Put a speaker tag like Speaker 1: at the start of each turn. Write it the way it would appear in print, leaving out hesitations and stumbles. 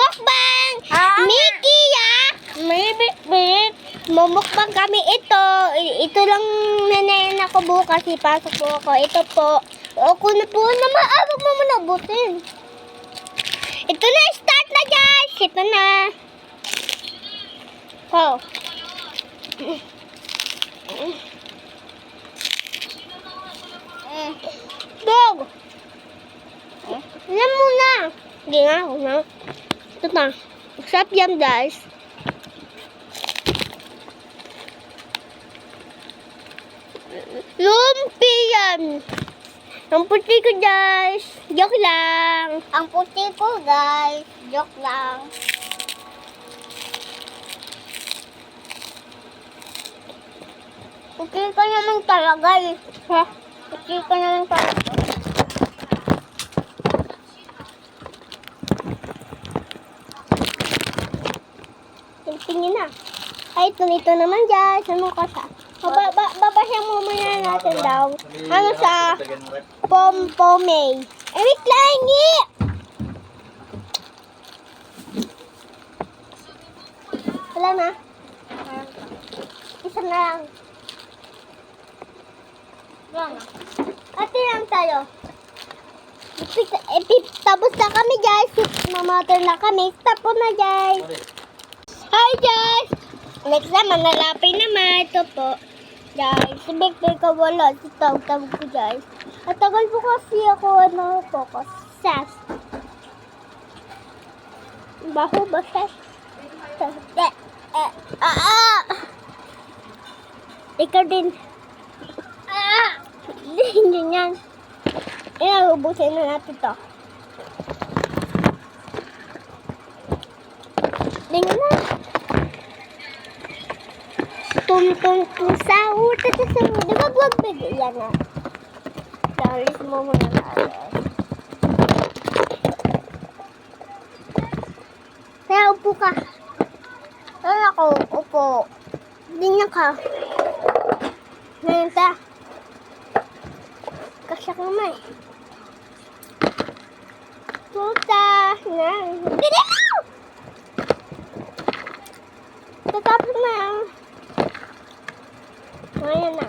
Speaker 1: Mukbang! Mickey, Bit. Mumukbang kami ito. Ito lang nanayan ako bukas. Ipasok po ako. Ito po. Ako na po naman. Wag mo muna butin. Ito na. Start na guys. Ito na. Oh. Dog. Alam mo na. Hindi nga ako na. Ito na. Sarap yan guys. Lumpi yan. Ang puti ko guys. Joke lang. Ang puti ko guys. Joke lang. Puti ka naman talaga eh. Ha? Puti ka naman talaga. Tingin na. Ay, ito naman guys. Ano ka sa? Babasya mo muna natin daw. Ano sa Pompomay. Eh, wait lang eh! Wala na. Isa na lang. Wala na. Ate lang tayo. Tapos na kami guys. Mamater na kami. Tapos na guys. Hi guys! Next naman, nalapay naman. Ito po. Guys, si Victor ka wala. Si tawag ko guys. At tagal po kasi ako focus. Sas. Baho ba sas? Ikaw din. Hindi yan. Ubusin na natin ito. Tingnan na. Tum sahur. Di ba wag bigyan na? Alis mo muna tayo. Kaya upo ka. Kaya ako, upo. Ganyan ka. Ngayon ta. Kasya ka naman eh. Puta. Dili mo! Tatapos na yan. Ngayon na.